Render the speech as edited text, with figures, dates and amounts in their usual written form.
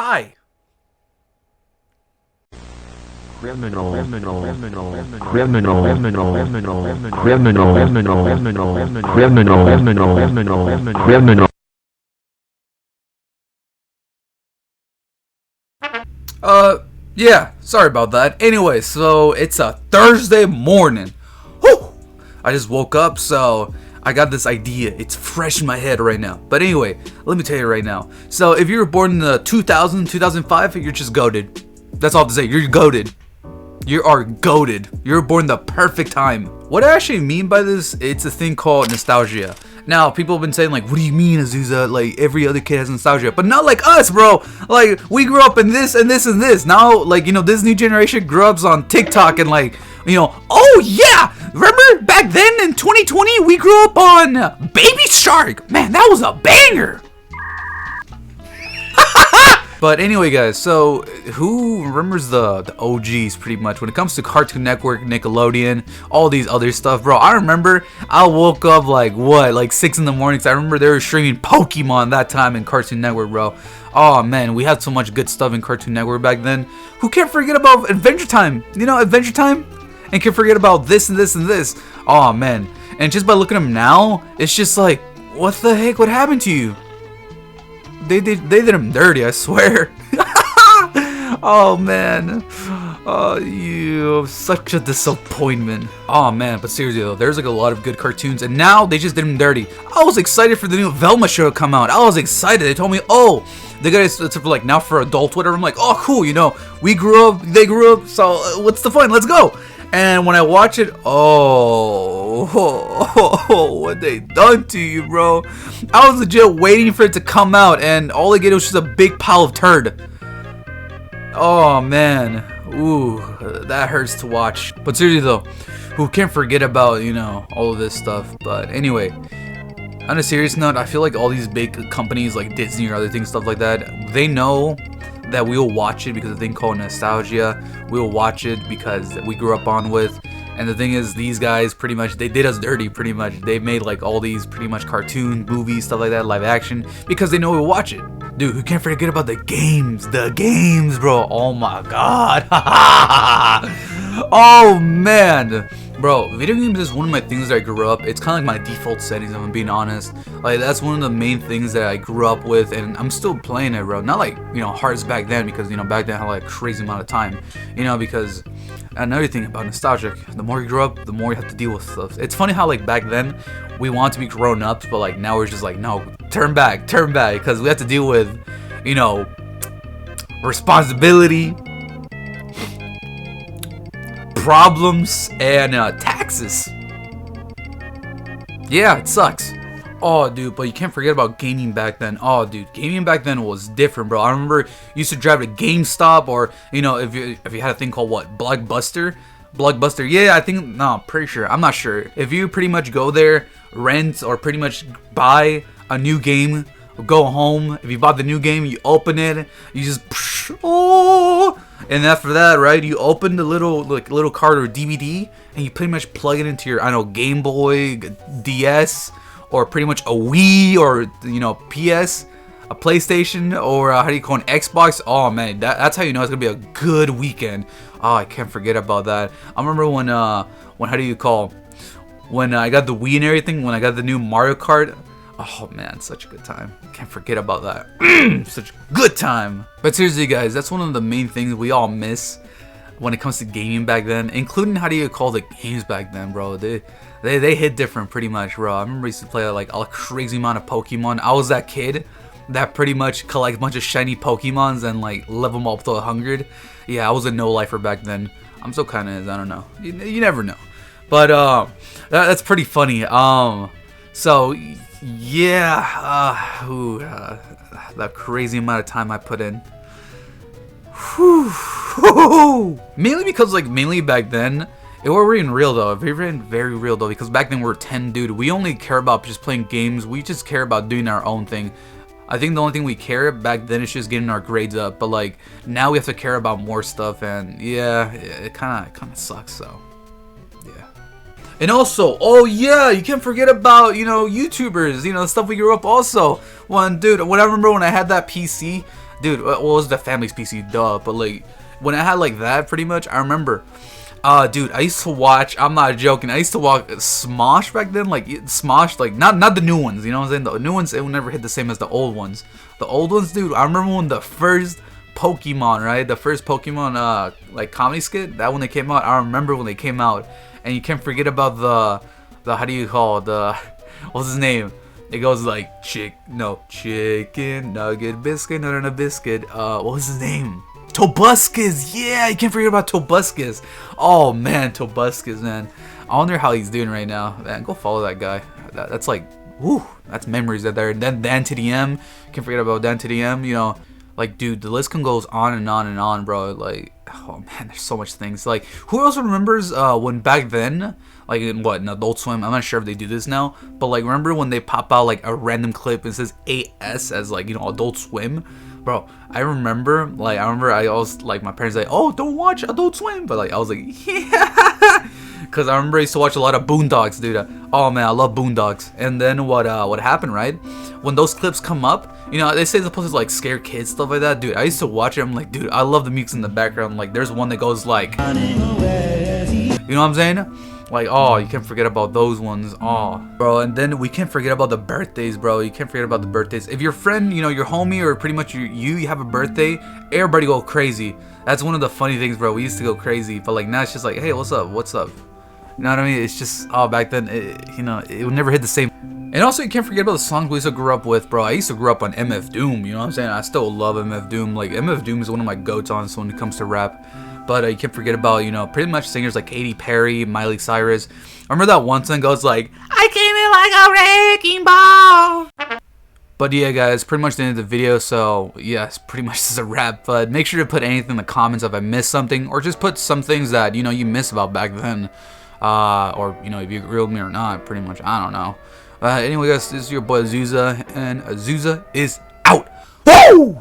Hi. Criminal, criminal, criminal, criminal, criminal, criminal, criminal, criminal, criminal, criminal, criminal. Yeah, sorry about that. Anyway, so it's a Thursday morning. Whew! I just woke up, so I got this idea. It's fresh in my head right now. But anyway, let me tell you right now. So if you were born in the 2000, 2005, you're just goated. That's all I have to say. You're goated. You are goated. You're born the perfect time. What I actually mean by this, it's a thing called nostalgia. Now, people have been saying, like, what do you mean, Azusa? Like, every other kid has nostalgia. But not like us, bro. Like, we grew up in this and this and this. Now, like, this new generation grew up on TikTok and, like, oh, yeah. Remember back then in 2020, we grew up on Baby Shark. Man, that was a banger. But anyway, guys, so who remembers the OGs pretty much when it comes to Cartoon Network, Nickelodeon, all these other stuff, bro? I remember I woke up like 6 in the morning. 'Cause I remember they were streaming Pokemon that time in Cartoon Network, bro. Oh man, we had so much good stuff in Cartoon Network back then. Who can't forget about Adventure Time? Adventure Time? And can forget about this and this and this. Oh man, and just by looking at them now, it's just like, what the heck? What happened to you? They did him dirty, I swear. Oh man. Oh, you such a disappointment. Oh man, but seriously though, there's like a lot of good cartoons, and now they just did him dirty. I was excited for the new Velma show to come out. I was excited. They told me, oh, they got it's for like now for adult whatever. I'm like, oh cool, we grew up, they grew up, so what's the fun? Let's go. And when I watch it, what they done to you, bro? I was legit waiting for it to come out, and all I get was just a big pile of turd. Oh man, ooh, that hurts to watch. But seriously though, who can't forget about all of this stuff? But anyway, on a serious note, I feel like all these big companies like Disney or other things, stuff like that, they know that we will watch it because of the thing called nostalgia. We will watch it because we grew up on with. And the thing is, these guys pretty much, they did us dirty pretty much. They made like all these pretty much cartoon movies, stuff like that, live action, because they know we'll watch it. Dude, who can't forget about the games? The games, bro. Oh my god. Oh man. Bro, video games is one of my things that I grew up. It's kind of like my default settings, if I'm being honest. Like, that's one of the main things that I grew up with, and I'm still playing it, bro. Not like, hard as back then, because, back then I had like a crazy amount of time. Because another thing about nostalgia, the more you grow up, the more you have to deal with stuff. It's funny how, like, back then, we want to be grown ups, but, like, now we're just like, no, turn back, because we have to deal with, responsibility, problems, and taxes. Yeah, it sucks. Oh, dude, but you can't forget about gaming back then. Oh, dude, gaming back then was different, bro. I remember you used to drive to GameStop, or if you had a thing called what, Blockbuster. Yeah, I think, no, pretty sure. I'm not sure. If you pretty much go there, rent, or pretty much buy a new game, go home. If you bought the new game, you open it, you just and after that, right, you open the little card or DVD, and you pretty much plug it into your Game Boy, DS, or pretty much a Wii, or PS, a PlayStation, or how do you call an Xbox? Oh man, that's how you know it's gonna be a good weekend. Oh, I can't forget about that. I remember when I got the Wii and everything, when I got the new Mario Kart. Oh man, such a good time. Can't forget about that. Such a good time. But seriously guys, that's one of the main things we all miss when it comes to gaming back then, including how do you call the games back then, bro. They hit different pretty much, bro. I remember I used to play like a crazy amount of Pokemon. I was that kid that pretty much collect a bunch of shiny Pokemons and like level them up to 100. Yeah, I was a no-lifer back then. I'm still kind of, I don't know. You never know. But that's pretty funny. So yeah, that crazy amount of time I put in. Mainly because mainly back then, it were even real though. Very real though, because back then we were 10, dude. We only care about just playing games. We just care about doing our own thing. I think the only thing we care back then is just getting our grades up. But now we have to care about more stuff, and yeah, it kind of sucks. So yeah. And also, oh yeah, you can't forget about YouTubers. Stuff we grew up also. When I remember when I had that PC. dude. Well, it was the family's PC, duh. But like when I had like that, pretty much, I remember. Dude, I used to watch. I'm not joking. I used to watch Smosh back then, like Smosh, like not the new ones. You know what I'm saying? The new ones, it will never hit the same as the old ones. The old ones, dude. I remember when the first Pokemon, right? The first Pokemon, like comedy skit. That when they came out, I remember when they came out. And you can't forget about the how do you call it? The what's his name? It goes like chicken nugget biscuit, no biscuit. What was his name? Tobuscus, yeah, you can't forget about Tobuscus. Oh man, Tobuscus, man. I wonder how he's doing right now. Man, go follow that guy. That's like, whoo, that's memories that there. And then Dan to the M, can't forget about Dan to the M. You know, like, dude, the list can goes on and on and on, bro. Like, oh man, there's so much things. Like, who else remembers when back then, like in Adult Swim? I'm not sure if they do this now, but like, remember when they pop out like a random clip and says AS as like, you know, Adult Swim? Bro, I remember I always, like, my parents like, oh, don't watch Adult Swim, but like I was like, yeah, because I remember I used to watch a lot of Boondocks, dude. Oh man, I love Boondocks. And then what happened, right? When those clips come up, you know, they say it's supposed to like scare kids, stuff like that, dude. I used to watch it. I'm like, dude, I love the music in the background. Like, there's one that goes like, you know what I'm saying? Like, oh, you can't forget about those ones. Oh, bro. And then we can't forget about the birthdays, bro. You can't forget about the birthdays. If your friend, you know, your homie, or pretty much you have a birthday, everybody go crazy. That's one of the funny things, bro. We used to go crazy, but like now it's just like, hey, what's up? What's up? You know what I mean? It's just, oh, back then, you know, it would never hit the same. And also, you can't forget about the songs we used to grow up with, bro. I used to grow up on MF Doom, you know what I'm saying? I still love MF Doom. Like, MF Doom is one of my go-tos when it comes to rap. But you can't forget about, you know, pretty much singers like Katy Perry, Miley Cyrus. I remember that one song goes like, I came in like a wrecking ball. But yeah, guys, pretty much the end of the video. So yeah, it's pretty much just a wrap. But make sure to put anything in the comments if I missed something, or just put some things that, you know, you miss about back then. Or, you know, if you agree with me or not, pretty much, I don't know. Anyway, guys, this is your boy Azusa, and Azusa is out. Woo!